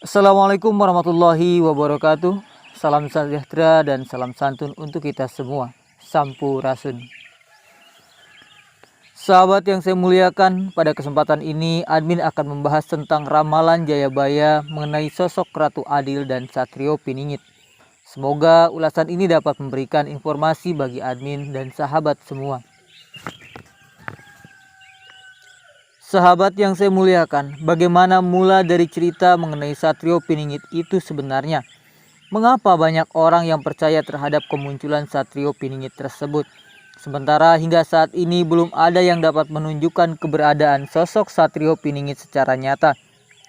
Assalamualaikum warahmatullahi wabarakatuh. Salam sejahtera dan salam santun untuk kita semua. Sampurasun. Sahabat yang saya muliakan, pada kesempatan ini admin akan membahas tentang ramalan Jayabaya mengenai sosok Ratu Adil dan Satrio Piningit. Semoga ulasan ini dapat memberikan informasi bagi admin dan sahabat semua. Sahabat yang saya muliakan, bagaimana mula dari cerita mengenai Satrio Piningit itu sebenarnya? Mengapa banyak orang yang percaya terhadap kemunculan Satrio Piningit tersebut? Sementara hingga saat ini belum ada yang dapat menunjukkan keberadaan sosok Satrio Piningit secara nyata,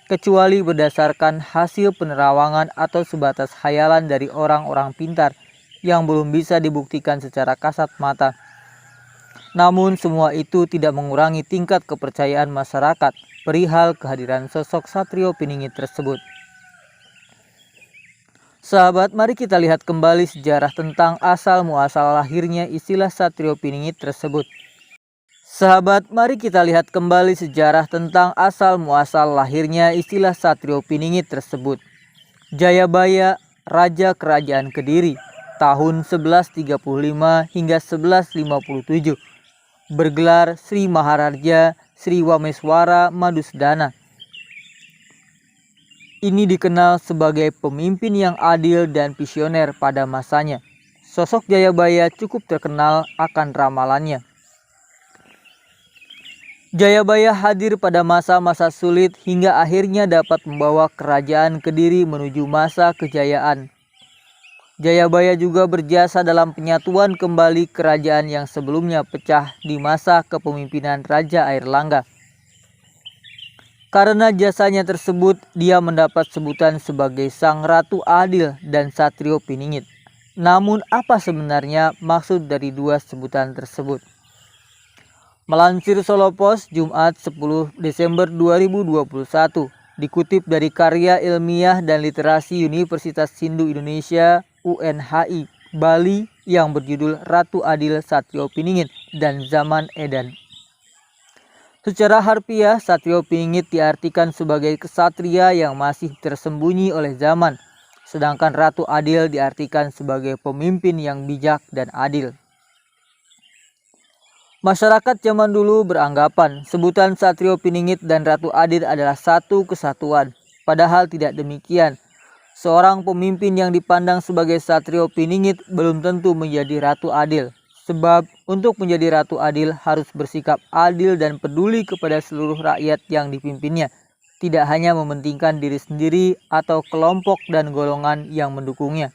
kecuali berdasarkan hasil penerawangan atau sebatas khayalan dari orang-orang pintar yang belum bisa dibuktikan secara kasat mata. Namun semua itu tidak mengurangi tingkat kepercayaan masyarakat perihal kehadiran sosok Satrio Piningit tersebut. Sahabat, mari kita lihat kembali sejarah tentang asal-muasal lahirnya istilah Satrio Piningit tersebut. Sahabat, mari kita lihat kembali sejarah tentang asal-muasal lahirnya istilah Satrio Piningit tersebut. Jayabaya, Raja Kerajaan Kediri, tahun 1135 hingga 1157. Bergelar Sri Maharaja Sri Wameswara Madusdana. Ini dikenal sebagai pemimpin yang adil dan visioner pada masanya. Sosok Jayabaya cukup terkenal akan ramalannya. Jayabaya hadir pada masa-masa sulit hingga akhirnya dapat membawa kerajaan Kediri menuju masa kejayaan. Jayabaya juga berjasa dalam penyatuan kembali kerajaan yang sebelumnya pecah di masa kepemimpinan Raja Airlangga. Karena jasanya tersebut, dia mendapat sebutan sebagai Sang Ratu Adil dan Satrio Piningit. Namun apa sebenarnya maksud dari dua sebutan tersebut? Melansir Solo Pos, Jumat 10 Desember 2021, dikutip dari karya ilmiah dan literasi Universitas Hindu Indonesia UNHI Bali yang berjudul Ratu Adil Satrio Piningit dan Zaman Edan. Secara harfiah, Satrio Piningit diartikan sebagai kesatria yang masih tersembunyi oleh zaman, sedangkan Ratu Adil diartikan sebagai pemimpin yang bijak dan adil. Masyarakat zaman dulu beranggapan sebutan Satrio Piningit dan Ratu Adil adalah satu kesatuan, padahal tidak demikian. Seorang pemimpin yang dipandang sebagai Satrio Piningit belum tentu menjadi Ratu Adil. Sebab untuk menjadi Ratu Adil harus bersikap adil dan peduli kepada seluruh rakyat yang dipimpinnya. Tidak hanya mementingkan diri sendiri atau kelompok dan golongan yang mendukungnya.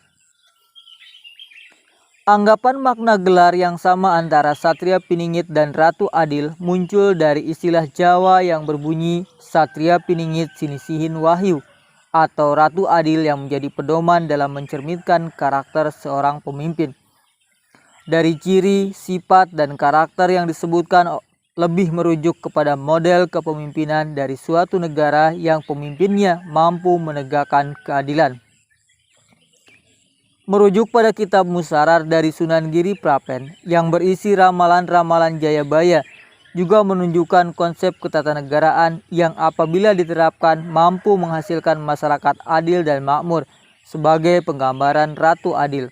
Anggapan makna gelar yang sama antara Satria Piningit dan Ratu Adil muncul dari istilah Jawa yang berbunyi Satria Piningit Sinisihin Wahyu, atau Ratu Adil yang menjadi pedoman dalam mencerminkan karakter seorang pemimpin. Dari ciri, sifat, dan karakter yang disebutkan lebih merujuk kepada model kepemimpinan dari suatu negara yang pemimpinnya mampu menegakkan keadilan. Merujuk pada kitab Musarar dari Sunan Giri Prapen yang berisi ramalan-ramalan Jayabaya, juga menunjukkan konsep ketatanegaraan yang apabila diterapkan mampu menghasilkan masyarakat adil dan makmur sebagai penggambaran Ratu Adil.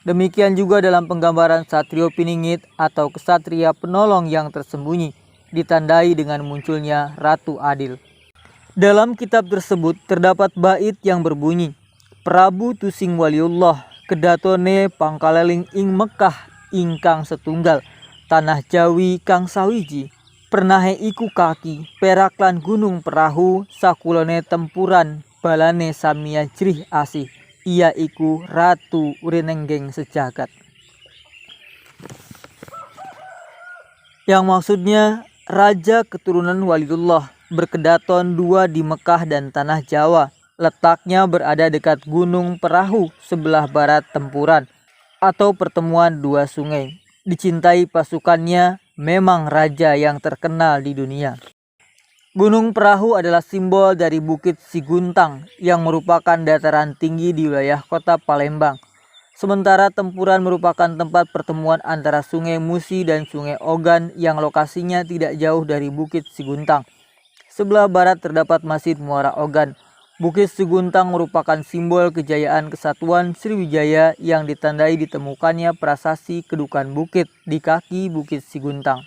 Demikian juga dalam penggambaran Satrio Piningit atau kesatria penolong yang tersembunyi, ditandai dengan munculnya Ratu Adil. Dalam kitab tersebut terdapat bait yang berbunyi, Prabu Tusing Waliullah kedatone pangkaleling ing Mekah ingkang setunggal, tanah Jawi kang sawiji, pernahe iku kaki, perak lan gunung perahu, sakulone tempuran, balane samia jrih asih, ia iku Ratu Rinenggeng sejagat. Yang maksudnya Raja keturunan Waliullah berkedaton dua di Mekah dan tanah Jawa. Letaknya berada dekat gunung perahu sebelah barat tempuran atau pertemuan dua sungai. Dicintai pasukannya, memang raja yang terkenal di dunia. Gunung Perahu adalah simbol dari Bukit Siguntang yang merupakan dataran tinggi di wilayah kota Palembang. Sementara tempuran merupakan tempat pertemuan antara Sungai Musi dan Sungai Ogan yang lokasinya tidak jauh dari Bukit Siguntang. Sebelah barat terdapat Masjid Muara Ogan. Bukit Siguntang merupakan simbol kejayaan kesatuan Sriwijaya yang ditandai ditemukannya prasasti kedukan bukit di kaki Bukit Siguntang.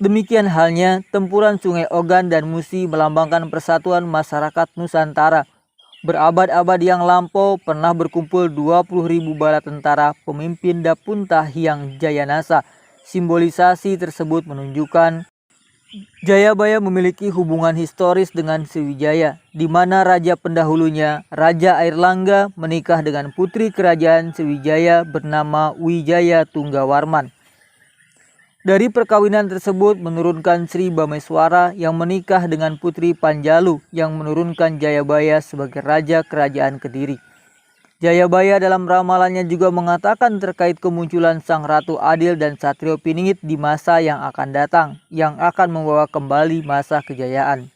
Demikian halnya tempuran Sungai Ogan dan Musi melambangkan persatuan masyarakat Nusantara. Berabad-abad yang lampau pernah berkumpul 20.000 bala tentara pemimpin Dapunta Hyang Jayanasa. Simbolisasi tersebut menunjukkan Jayabaya memiliki hubungan historis dengan Sriwijaya, di mana raja pendahulunya, Raja Airlangga, menikah dengan putri kerajaan Sriwijaya bernama Wijaya Tunggawarman. Dari perkawinan tersebut menurunkan Sri Bameswara yang menikah dengan putri Panjalu yang menurunkan Jayabaya sebagai raja kerajaan Kediri. Jayabaya dalam ramalannya juga mengatakan terkait kemunculan Sang Ratu Adil dan Satrio Piningit di masa yang akan datang, yang akan membawa kembali masa kejayaan.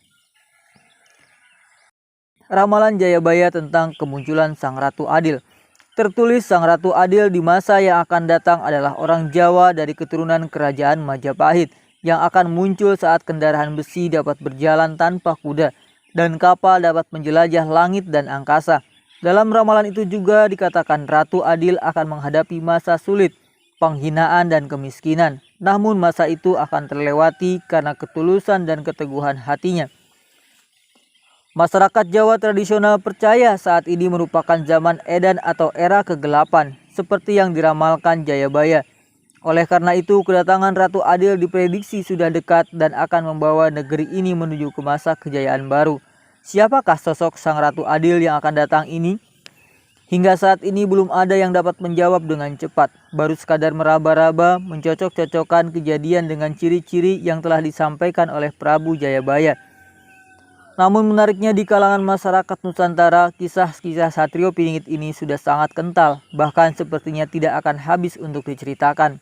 Ramalan Jayabaya tentang kemunculan Sang Ratu Adil. Tertulis Sang Ratu Adil di masa yang akan datang adalah orang Jawa dari keturunan kerajaan Majapahit yang akan muncul saat kendaraan besi dapat berjalan tanpa kuda dan kapal dapat menjelajah langit dan angkasa. Dalam ramalan itu juga dikatakan Ratu Adil akan menghadapi masa sulit, penghinaan dan kemiskinan. Namun masa itu akan terlewati karena ketulusan dan keteguhan hatinya. Masyarakat Jawa tradisional percaya saat ini merupakan zaman edan atau era kegelapan, seperti yang diramalkan Jayabaya. Oleh karena itu, kedatangan Ratu Adil diprediksi sudah dekat dan akan membawa negeri ini menuju ke masa kejayaan baru. Siapakah sosok Sang Ratu Adil yang akan datang ini? Hingga saat ini belum ada yang dapat menjawab dengan cepat. Baru sekadar meraba-raba, mencocok-cocokkan kejadian dengan ciri-ciri yang telah disampaikan oleh Prabu Jayabaya. Namun menariknya di kalangan masyarakat Nusantara, kisah-kisah Satrio Piningit ini sudah sangat kental, bahkan sepertinya tidak akan habis untuk diceritakan.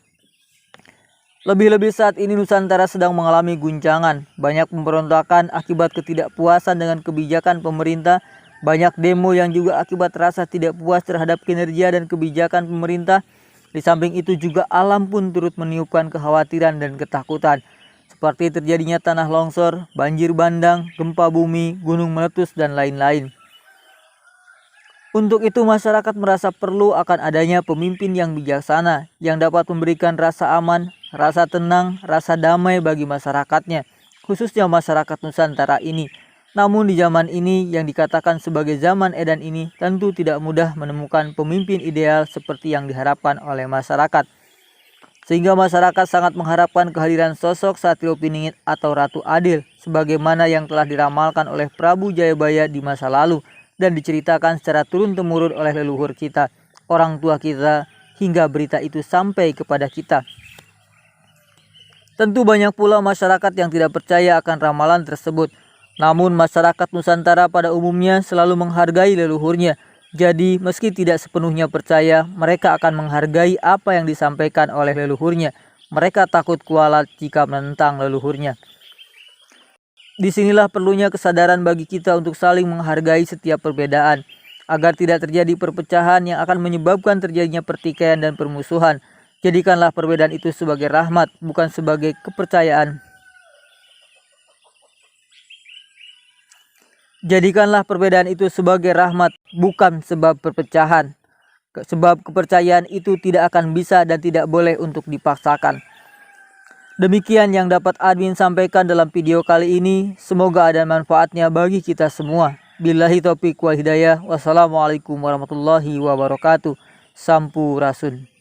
Lebih-lebih saat ini Nusantara sedang mengalami guncangan, banyak pemberontakan akibat ketidakpuasan dengan kebijakan pemerintah, banyak demo yang juga akibat rasa tidak puas terhadap kinerja dan kebijakan pemerintah. Di samping itu juga alam pun turut meniupkan kekhawatiran dan ketakutan, seperti terjadinya tanah longsor, banjir bandang, gempa bumi, gunung meletus, dan lain-lain. Untuk itu masyarakat merasa perlu akan adanya pemimpin yang bijaksana, yang dapat memberikan rasa aman, rasa tenang, rasa damai bagi masyarakatnya, khususnya masyarakat Nusantara ini. Namun di zaman ini yang dikatakan sebagai zaman edan ini tentu tidak mudah menemukan pemimpin ideal seperti yang diharapkan oleh masyarakat. Sehingga masyarakat sangat mengharapkan kehadiran sosok Satrio Piningit atau Ratu Adil sebagaimana yang telah diramalkan oleh Prabu Jayabaya di masa lalu dan diceritakan secara turun-temurun oleh leluhur kita, orang tua kita, hingga berita itu sampai kepada kita. Tentu banyak pula masyarakat yang tidak percaya akan ramalan tersebut. Namun masyarakat Nusantara pada umumnya selalu menghargai leluhurnya. Jadi meski tidak sepenuhnya percaya, mereka akan menghargai apa yang disampaikan oleh leluhurnya. Mereka takut kualat jika menentang leluhurnya. Disinilah perlunya kesadaran bagi kita untuk saling menghargai setiap perbedaan, agar tidak terjadi perpecahan yang akan menyebabkan terjadinya pertikaian dan permusuhan. Jadikanlah perbedaan itu sebagai rahmat, bukan sebagai kepercayaan. Jadikanlah perbedaan itu sebagai rahmat, bukan sebab perpecahan. Sebab kepercayaan itu tidak akan bisa dan tidak boleh untuk dipaksakan. Demikian yang dapat admin sampaikan dalam video kali ini. Semoga ada manfaatnya bagi kita semua. Billahi taufiq wal hidayah. Wassalamualaikum warahmatullahi wabarakatuh. Sampurasun.